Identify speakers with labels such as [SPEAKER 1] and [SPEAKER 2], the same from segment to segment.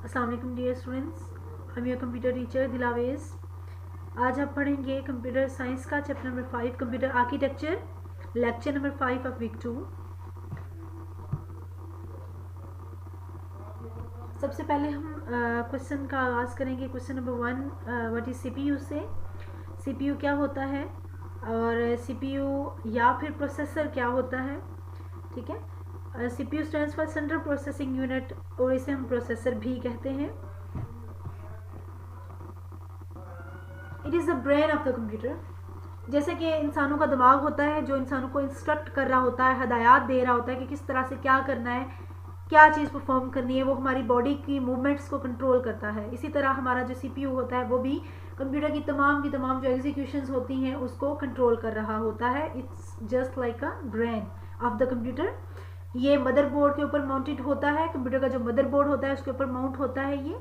[SPEAKER 1] अस्सलाम वालेकुम dear students, I am your computer teacher Dilawez. आज आप पढ़ेंगे कंप्यूटर साइंस का chapter number 5 computer architecture, lecture number 5 of week 2। सबसे पहले हम क्वेश्चन का आगाज़ करेंगे। Question number 1, what is CPU से। सीपीयू क्या होता है और सीपीयू या फिर प्रोसेसर क्या होता है। ठीक है, CPU stands for central processing unit और इसे हम प्रोसेसर भी कहते हैं। It is the brain of the computer. जैसे कि इंसानों का दिमाग होता है जो इंसानों को इंस्ट्रक्ट कर रहा होता है, हदायत दे रहा होता है कि किस तरह से क्या करना है, क्या चीज़ परफॉर्म करनी है, वो हमारी बॉडी की मूवमेंट्स को कंट्रोल करता है। इसी तरह हमारा जो CPU होता है वो भी कंप्यूटर की तमाम जो एग्जीक्यूशंस होती हैं उसको कंट्रोल कर रहा होता है। It's just like a brain of the computer. ये मदरबोर्ड के ऊपर माउंटेड होता है। कंप्यूटर का जो मदरबोर्ड होता है उसके ऊपर माउंट होता है ये,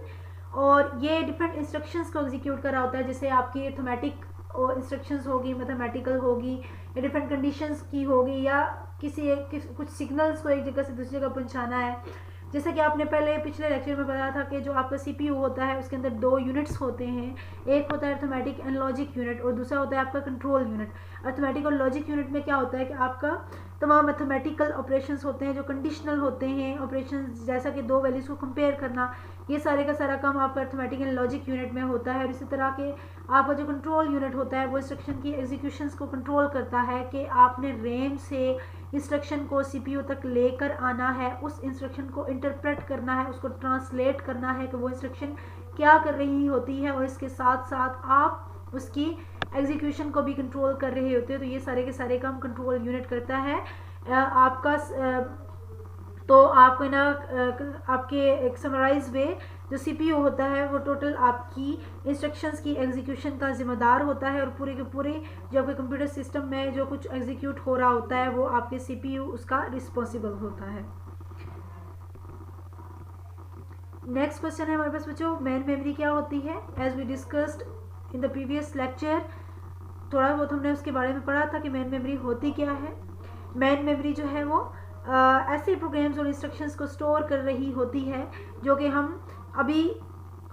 [SPEAKER 1] और ये डिफरेंट इंस्ट्रक्शंस को एग्जीक्यूट कर रहा होता है। जैसे आपकी अर्थमेटिक इंस्ट्रक्शंस होगी, मैथमेटिकल होगी, या डिफरेंट कंडीशंस की होगी, या कुछ सिग्नल्स को एक जगह से दूसरी जगह पहुंचाना है। जैसे कि आपने पहले पिछले लेक्चर में बताया था कि जो आपका CPU होता है उसके अंदर 2 यूनिट्स होते हैं। एक होता है अर्थमेटिक एंड लॉजिक यूनिट और दूसरा होता है आपका कंट्रोल यूनिट। अर्थमेटिक और लॉजिक यूनिट में क्या होता है कि आपका तमाम मैथमेटिकल ऑपरेशंस होते हैं जो कंडीशनल होते हैं ऑपरेशंस, जैसा कि 2 वैल्यूज़ को कंपेयर करना, ये सारे का सारा काम आपका अर्थमेटिक एंड लॉजिक यूनिट में होता है। और इसी तरह के आपका जो कंट्रोल यूनिट होता है वो इंस्ट्रक्शन की एग्जीक्यूशंस को कंट्रोल करता है कि आपने रैम से इंस्ट्रक्शन को CPU तक लेकर आना है, उस इंस्ट्रक्शन को इंटरप्रेट करना है, उसको ट्रांसलेट करना है कि वो इंस्ट्रक्शन क्या कर रही होती है, और इसके साथ साथ आप उसकी एग्जीक्यूशन को भी कंट्रोल कर रहे होते हो। तो ये सारे के सारे काम कंट्रोल यूनिट करता है। आपका तो आपको ना आपके एक समराइज वे जो CPU होता है वो टोटल आपकी इंस्ट्रक्शंस की एग्जीक्यूशन का जिम्मेदार होता है, और पूरे के पूरे जो आपके कंप्यूटर सिस्टम में जो कुछ एग्जीक्यूट हो रहा होता है वो आपके CPU उसका रिस्पॉन्सिबल होता है। नेक्स्ट क्वेश्चन है हमारे पास बच्चों, मेन मेमोरी क्या होती है। As we discussed in the previous lecture, थोड़ा बहुत हमने उसके बारे में पढ़ा था कि मेन मेमोरी होती क्या है। मेन मेमोरी जो है वो ऐसे प्रोग्राम्स और इंस्ट्रक्शंस को स्टोर कर रही होती है जो कि हम अभी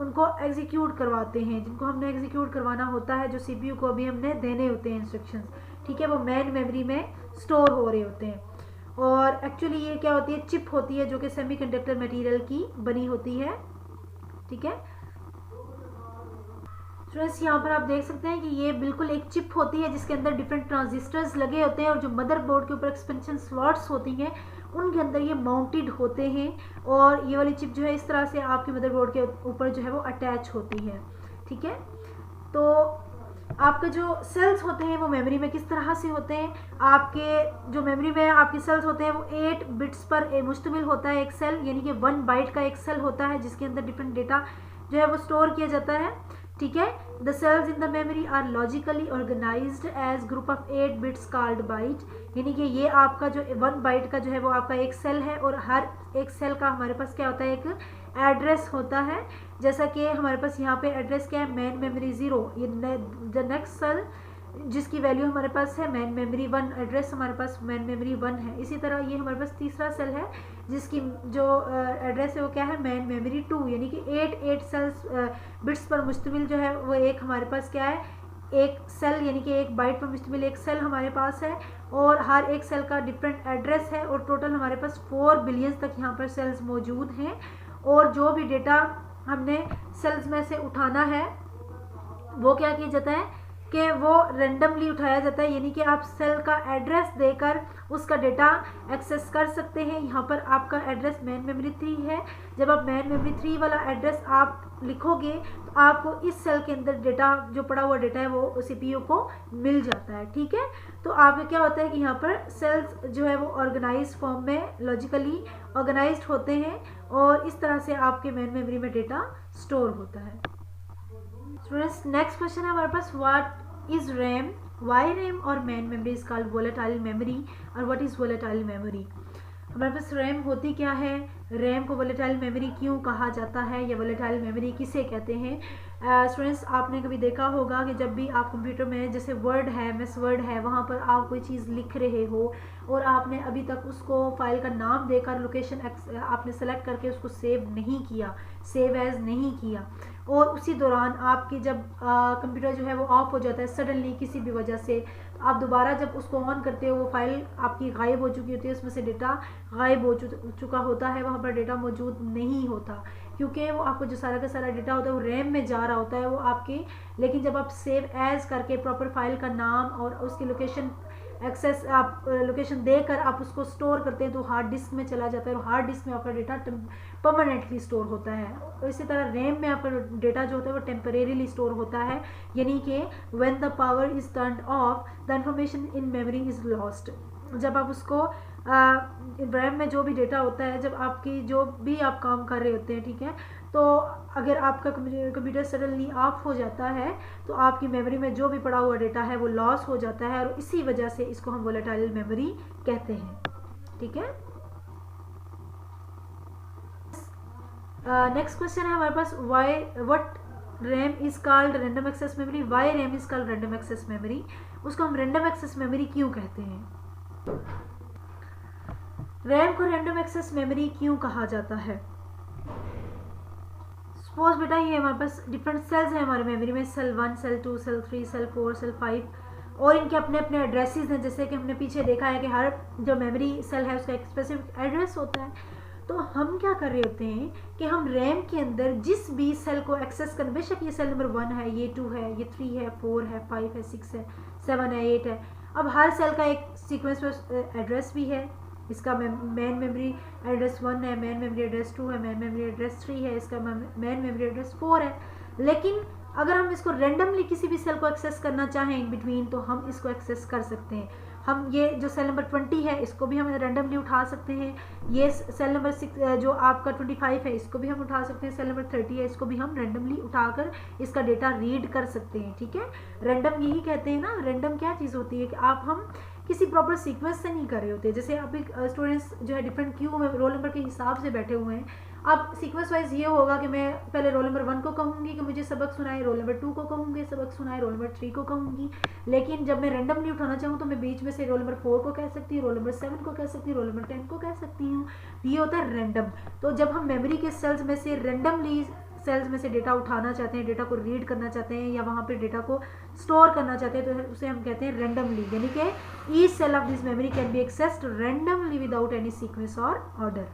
[SPEAKER 1] उनको एग्जीक्यूट करवाते हैं, जिनको हमने एग्जीक्यूट करवाना होता है, जो CPU को अभी हमने देने होते हैं इंस्ट्रक्शंस। ठीक है, वो मेन मेमोरी में स्टोर हो रहे होते हैं। और एक्चुअली ये क्या होती है, चिप होती है जो कि सेमीकंडक्टर मटेरियल की बनी होती है। ठीक है स्टूडेंट्स, यहाँ पर आप देख सकते हैं कि ये बिल्कुल एक चिप होती है जिसके अंदर डिफरेंट ट्रांजिस्टर्स लगे होते हैं, और जो मदरबोर्ड के ऊपर एक्सपेंशन स्लॉट्स होती हैं उनके अंदर ये माउंटेड होते हैं, और ये वाली चिप जो है इस तरह से आपके मदरबोर्ड के ऊपर जो है वो अटैच होती है। ठीक है, तो आपके जो सेल्स होते हैं वो मेमोरी में किस तरह से होते हैं। आपके जो मेमोरी में आपके सेल्स होते हैं वो 8 बिट्स पर मुश्तमिल होता है एक सेल, यानी कि 1 बाइट का एक सेल होता है जिसके अंदर डिफरेंट डेटा जो है वो स्टोर किया जाता है। ठीक है, the cells in the memory are logically organised as group of 8 bits called byte, यानी कि ये आपका जो 1 बाइट का जो है वो आपका एक सेल है, और हर एक सेल का हमारे पास क्या होता है, एक एड्रेस होता है। जैसा कि हमारे पास यहाँ पे एड्रेस क्या है, मेन मेमोरी 0, ये द नेक्स्ट सेल जिसकी वैल्यू हमारे पास है मेन मेमोरी 1, एड्रेस हमारे पास मेन मेमोरी 1 है। इसी तरह ये हमारे पास तीसरा सेल है जिसकी जो एड्रेस है वो क्या है, मेन मेमोरी 2, यानी कि 8 सेल्स बिट्स पर मुश्तमिल जो है वो एक हमारे पास क्या है, एक सेल, यानी कि 1 बाइट पर मुश्तमिल एक सेल हमारे पास है, और हर एक सेल का डिफरेंट एड्रेस है, और टोटल हमारे पास 4 बिलियन तक यहाँ पर सेल्स मौजूद हैं। और जो भी डेटा हमने सेल्स में से उठाना है वो क्या किया जाता है कि वो रेंडमली उठाया जाता है, यानी कि आप सेल का एड्रेस देकर उसका डेटा एक्सेस कर सकते हैं। यहाँ पर आपका एड्रेस मेन मेमोरी 3 है। जब आप मेन मेमोरी 3 वाला एड्रेस आप लिखोगे तो आपको इस सेल के अंदर डेटा जो पड़ा हुआ डेटा है वो CPU को मिल जाता है। ठीक है, तो आपका क्या होता है कि यहाँ पर सेल्स जो है वो ऑर्गेनाइज फॉर्म में लॉजिकली ऑर्गेनाइज्ड होते हैं, और इस तरह से आपके मेन मेमोरी में डेटा स्टोर होता है। स्टूडेंट्स, नेक्स्ट क्वेश्चन है हमारे पास, what is RAM, why RAM और main memory is called volatile memory, और व्हाट इज वोलेटाइल मेमोरी। हमारे पास रैम होती क्या है, रैम को वोलेटाइल मेमोरी क्यों कहा जाता है या वोलेटाइल मेमोरी किसे कहते हैं। स्टूडेंट्स, आपने कभी देखा होगा कि जब भी आप कंप्यूटर में जैसे वर्ड है, एमएस वर्ड है, वहाँ पर आप कोई चीज़ लिख रहे हो और आपने अभी तक उसको फाइल का नाम देकर लोकेशन आपने सेलेक्ट करके उसको सेव नहीं किया, सेव एज नहीं किया, और उसी दौरान आपकी जब कंप्यूटर जो है वो ऑफ हो जाता है सडनली किसी भी वजह से, तो आप दोबारा जब उसको ऑन करते हो वो फाइल आपकी गायब हो चुकी होती है, उसमें से डेटा गायब हो चुका होता है, वहाँ पर डेटा मौजूद नहीं होता, क्योंकि वो आपको जो सारा का सारा डेटा होता है वो रैम में जा रहा होता है वो आपके। लेकिन जब आप सेव एज करके प्रॉपर फाइल का नाम और उसकी लोकेशन एक्सेस आप लोकेशन देकर आप उसको स्टोर करते हैं तो हार्ड डिस्क में चला जाता है और हार्ड डिस्क में आपका डेटा परमानेंटली स्टोर होता है। और इसी तरह रैम में आपका डेटा जो होता है वो टेम्परेरीली स्टोर होता है, यानी कि when the power is turned of the information in memory is lost. जब आप उसको रैम में जो भी डेटा होता है, जब आपकी जो भी आप काम कर रहे होते हैं, ठीक है, तो अगर आपका कंप्यूटर सडनली ऑफ हो जाता है तो आपकी मेमोरी में जो भी पड़ा हुआ डेटा है वो लॉस हो जाता है, और इसी वजह से इसको हम वोलेटाइल मेमोरी कहते हैं। ठीक है, नेक्स्ट क्वेश्चन है हमारे पास, why what RAM is called random access memory, why RAM is called random access memory, उसको हम रैंडम एक्सेस मेमोरी क्यों कहते हैं। रैम को रैंडम एक्सेस मेमोरी क्यों कहा जाता है। सपोज बेटा ये हमारे पास डिफरेंट सेल्स हैं हमारे मेमोरी में, cell 1, cell 2, cell 3, cell 4, cell 5, और इनके अपने अपने एड्रेसेस हैं। जैसे कि हमने पीछे देखा है कि हर जो मेमोरी सेल है उसका एक स्पेसिफिक एड्रेस होता है। तो हम क्या कर रहे होते हैं कि हम रैम के अंदर जिस भी सेल को एक्सेस कर, बेशक ये सेल नंबर 1 है, ये 2 है, ये 3 है, 4 है, 5 है, 6 है, 7 है, 8 है। अब हर सेल का एक सीक्वेंस में एड्रेस भी है। इसका मेन मेमोरी एड्रेस 1 है, मेन मेमोरी एड्रेस 2 है, मेन मेमोरी एड्रेस 3 है, इसका मेन मेमोरी एड्रेस 4 है। लेकिन अगर हम इसको रैंडमली किसी भी सेल को एक्सेस करना चाहें इन बिटवीन, तो हम इसको एक्सेस कर सकते हैं। हम ये जो सेल नंबर 20 है इसको भी हम रैंडमली उठा सकते हैं, ये सेल नंबर 6 जो आपका 25 है इसको भी हम उठा सकते हैं, सेल नंबर 30 है इसको भी हम रैंडमली उठाकर इसका डेटा रीड कर सकते हैं। ठीक है, रैंडम यही कहते हैं ना। रैंडम क्या चीज़ होती है कि आप हम किसी प्रॉपर सीक्वेंस से नहीं कर रहे होते। जैसे आप एक स्टूडेंट्स जो है डिफरेंट क्यू में रोल नंबर के हिसाब से बैठे हुए हैं, अब सीक्वेंस वाइज ये होगा कि मैं पहले रोल नंबर 1 को कहूँगी कि मुझे सबक सुनाए, रोल नंबर 2 को कहूँगी सबक सुनाए, रोल नंबर 3 को कहूँगी। लेकिन जब मैं रैंडमली उठाना चाहूँ तो मैं बीच में से रोल नंबर 4 को कह सकती हूँ, रोल नंबर 7 को कह सकती हूँ, रोल नंबर 10 को कह सकती हूँ। ये होता है रैंडम। तो जब हम मेमोरी के सेल्स में से रैंडमली सेल्स में से डेटा उठाना चाहते हैं, डेटा को रीड करना चाहते हैं या वहाँ पे डेटा को स्टोर करना चाहते हैं, तो उसे हम कहते हैं रैंडमली, यानी कि each cell of this memory can be accessed randomly without any sequence और ऑर्डर।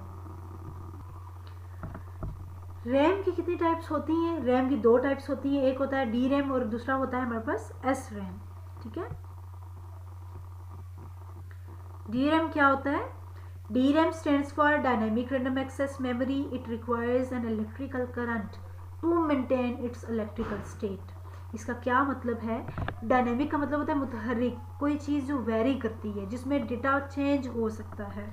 [SPEAKER 1] रैम की कितनी टाइप्स होती हैं। रैम की 2 टाइप्स होती हैं, एक होता है डी रैम और दूसरा होता है हमारे पास एस रैम। ठीक है, डी रैम क्या होता है। DRAM stands for Dynamic Random Access Memory. It requires an electrical current to maintain its electrical state. इसका क्या मतलब है। डायनेमिक का मतलब होता है मुतहर्रिक, कोई चीज़ जो वेरी करती है, जिसमें डेटा चेंज हो सकता है,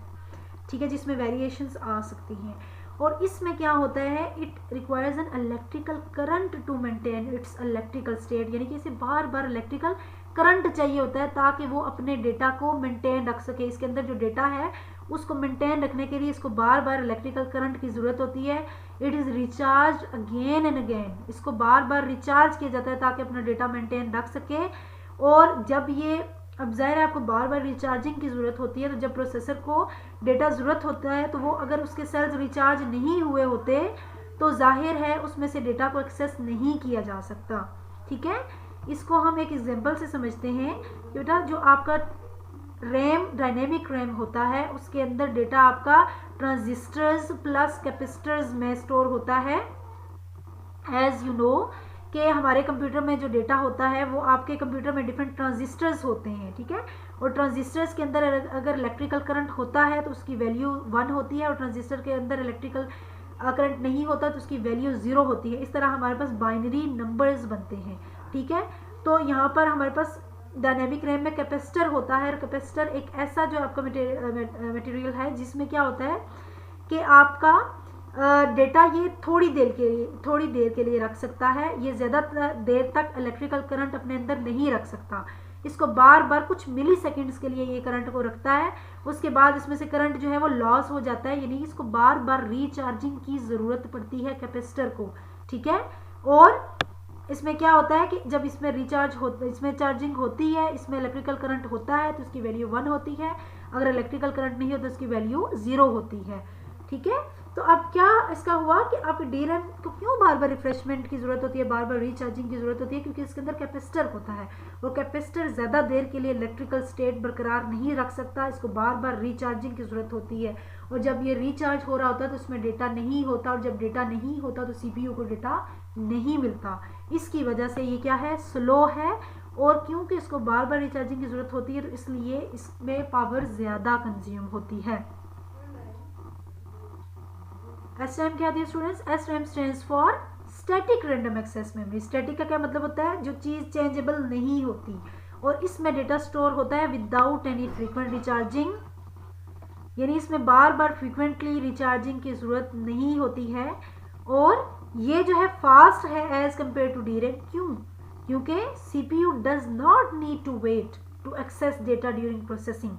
[SPEAKER 1] ठीक है, जिसमें वेरिएशंस आ सकती हैं। और इसमें क्या होता है, it requires an electrical current to maintain its electrical state, यानी कि इसे बार बार इलेक्ट्रिकल करंट चाहिए होता है ताकि वो अपने डेटा को मेंटेन रख सके। इसके अंदर जो डेटा है उसको मेंटेन रखने के लिए इसको बार बार इलेक्ट्रिकल करंट की ज़रूरत होती है। It is recharge again and again, इसको बार बार रिचार्ज किया जाता है ताकि अपना डेटा मेंटेन रख सके। और जब ये, अब ज़ाहिर है आपको बार बार रिचार्जिंग की ज़रूरत होती है, तो जब प्रोसेसर को डेटा ज़रूरत होता है तो वो अगर उसके सेल्स रिचार्ज नहीं हुए होते तो जाहिर है उसमें से डेटा को एक्सेस नहीं किया जा सकता। ठीक है, इसको हम एक एग्जांपल से समझते हैं कि बेटा जो आपका रैम, डायनेमिक रैम होता है, उसके अंदर डेटा आपका ट्रांजिस्टर्स प्लस कैपेसिटर्स में स्टोर होता है। एज यू नो कि हमारे कंप्यूटर में जो डेटा होता है वो आपके कंप्यूटर में डिफरेंट ट्रांजिस्टर्स होते हैं। ठीक है, और ट्रांजिस्टर्स के अंदर अगर इलेक्ट्रिकल करंट होता है तो उसकी वैल्यू 1 होती है, और ट्रांजिस्टर के अंदर इलेक्ट्रिकल करंट नहीं होता तो उसकी वैल्यू 0 होती है। इस तरह हमारे पास बाइनरी नंबर्स बनते हैं। ठीक है, तो यहाँ पर हमारे पास डायनेमिक रैम में कैपेसिटर होता है, और कैपेसिटर एक ऐसा जो आपका मटेरियल है जिसमें क्या होता है कि आपका डेटा ये थोड़ी देर के लिए रख सकता है, ये ज़्यादा देर तक इलेक्ट्रिकल करंट अपने अंदर नहीं रख सकता। इसको बार बार कुछ मिली सेकेंड्स के लिए ये करंट को रखता है, उसके बाद इसमें से करंट जो है वो लॉस हो जाता है, यानी इसको बार बार रिचार्जिंग की ज़रूरत पड़ती है कैपेसिटर को, ठीक है। और इसमें क्या होता है कि जब इसमें रिचार्ज होता, इसमें चार्जिंग होती है, इसमें इलेक्ट्रिकल करंट होता है तो उसकी वैल्यू 1 होती है, अगर इलेक्ट्रिकल करंट नहीं हो तो उसकी वैल्यू 0 होती है, ठीक है। तो अब क्या इसका हुआ कि आप DRAM को क्यों बार बार रिफ्रेशमेंट की ज़रूरत होती है, बार बार रिचार्जिंग की ज़रूरत होती है, क्योंकि इसके अंदर कैपेसिटर होता है और कैपेसिटर ज़्यादा देर के लिए इलेक्ट्रिकल स्टेट बरकरार नहीं रख सकता, इसको बार बार रिचार्जिंग की ज़रूरत होती है। और जब ये रिचार्ज हो रहा होता है तो उसमें डेटा नहीं होता, और जब डेटा नहीं होता तो CPU को डेटा नहीं मिलता, इसकी वजह से ये क्या है, स्लो है। और क्योंकि इसको बार बार रिचार्जिंग की ज़रूरत होती है तो इसलिए इसमें पावर ज़्यादा कंज्यूम होती है। SRAM क्या दिया students, SRAM stands for static random access memory. Static का क्या मतलब होता है, जो चीज़ चेंजेबल नहीं होती, और इसमें डेटा स्टोर होता है विदाउट एनी फ्रीक्वेंट रिचार्जिंग, यानी इसमें बार बार फ्रीक्वेंटली रिचार्जिंग की ज़रूरत नहीं होती है। और ये जो है फास्ट है एज कम्पेयर टू DRAM, क्यों, क्योंकि CPU does not need to wait to access data during processing,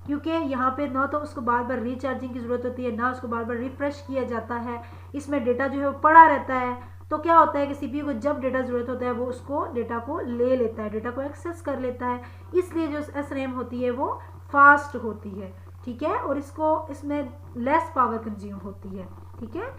[SPEAKER 1] क्योंकि यहाँ पे ना तो उसको बार बार रिचार्जिंग की ज़रूरत होती है, ना उसको बार बार रिफ्रेश किया जाता है, इसमें डेटा जो है वो पड़ा रहता है। तो क्या होता है कि CPU को जब डेटा ज़रूरत होता है वो उसको डेटा को ले लेता है, डेटा को एक्सेस कर लेता है, इसलिए जो SRAM होती है वो फास्ट होती है, ठीक है, और इसमें लेस पावर कंज्यूम होती है, ठीक है।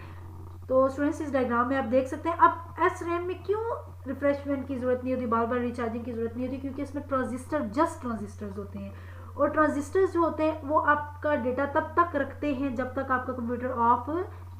[SPEAKER 1] तो स्टूडेंट्स इस डायग्राम में आप देख सकते हैं। अब SRAM में क्यों रिफ्रेशमेंट की ज़रूरत नहीं होती, बार बार रिचार्जिंग की ज़रूरत नहीं होती, क्योंकि इसमें जस्ट ट्रांजिस्टर्स होते हैं, और ट्रांजिस्टर्स जो होते हैं वो आपका डेटा तब तक रखते हैं जब तक आपका कंप्यूटर ऑफ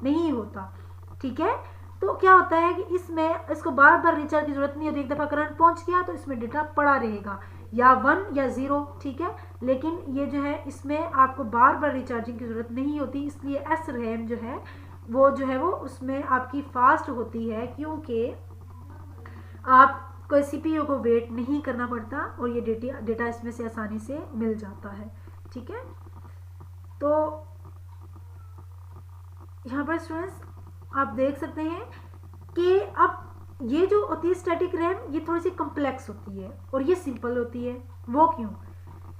[SPEAKER 1] नहीं होता, ठीक है। तो क्या होता है कि इसमें इसको बार बार रिचार्ज की जरूरत नहीं होती, एक दफ़ा करंट पहुंच गया तो इसमें डेटा पड़ा रहेगा, या 1 या 0, ठीक है। लेकिन ये जो है इसमें आपको बार बार रिचार्जिंग की ज़रूरत नहीं होती, इसलिए SRAM जो है वो उसमें आपकी फास्ट होती है, क्योंकि आपको CPU को वेट नहीं करना पड़ता और ये डेटा इसमें से आसानी से मिल जाता है, ठीक है। तो यहाँ पर स्टूडेंट्स आप देख सकते हैं कि अब ये जो होती है स्टैटिक रैम, ये थोड़ी सी कम्प्लेक्स होती है और ये सिंपल होती है। वो क्यों,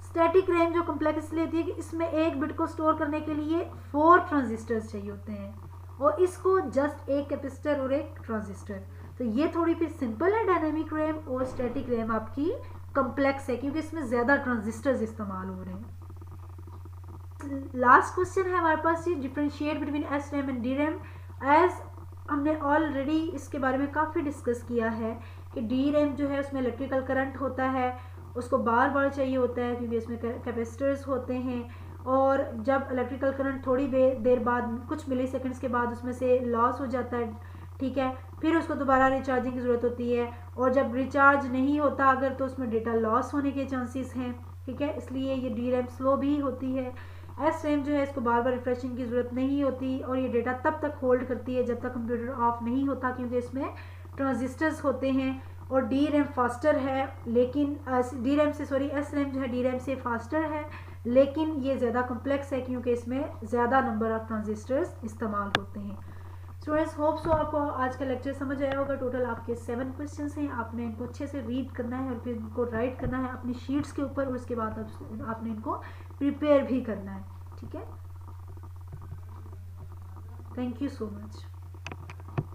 [SPEAKER 1] स्टैटिक रैम जो कम्प्लेक्स इसलिए होती है कि इसमें एक बिट को स्टोर करने के लिए 4 ट्रांजिस्टर्स चाहिए होते हैं, और इसको जस्ट एक कैपेसिटर और एक ट्रांजिस्टर। तो ये थोड़ी फिर सिंपल है डायनेमिक रैम, और स्टैटिक रैम आपकी कम्प्लेक्स है क्योंकि इसमें ज़्यादा ट्रांजिस्टर्स इस्तेमाल हो रहे हैं। लास्ट क्वेश्चन है हमारे पास, ये differentiate between SRAM and DRAM। As हमने ऑलरेडी इसके बारे में काफ़ी डिस्कस किया है कि DRAM जो है उसमें इलेक्ट्रिकल करंट होता है, उसको बार बार चाहिए होता है क्योंकि इसमें कैपेसिटर्स होते हैं, और जब इलेक्ट्रिकल करंट थोड़ी देर बाद कुछ मिली सेकेंड्स के बाद उसमें से लॉस हो जाता है, ठीक है, फिर उसको दोबारा रिचार्जिंग की ज़रूरत होती है, और जब रिचार्ज नहीं होता अगर तो उसमें डेटा लॉस होने के चांसेस हैं, ठीक है, इसलिए ये DRAM स्लो भी होती है। SRAM जो है इसको बार बार रिफ्रेशिंग की ज़रूरत नहीं होती, और ये डेटा तब तक होल्ड करती है जब तक कंप्यूटर ऑफ नहीं होता, क्योंकि इसमें ट्रांजिस्टर्स होते हैं। और DRAM फास्टर है, लेकिन SRAM जो है DRAM से फास्टर है, लेकिन ये ज़्यादा कम्प्लेक्स है क्योंकि इसमें ज़्यादा नंबर ऑफ ट्रांजिस्टर्स इस्तेमाल होते हैं। स्टूडेंट्स होप सो आपको आज का लेक्चर समझ आया होगा। टोटल आपके 7 क्वेश्चंस हैं, आपने इनको अच्छे से रीड करना है और फिर इनको राइट करना है अपनी शीट्स के ऊपर, और उसके बाद आपने इनको प्रिपेयर भी करना है, ठीक है। Thank you so much.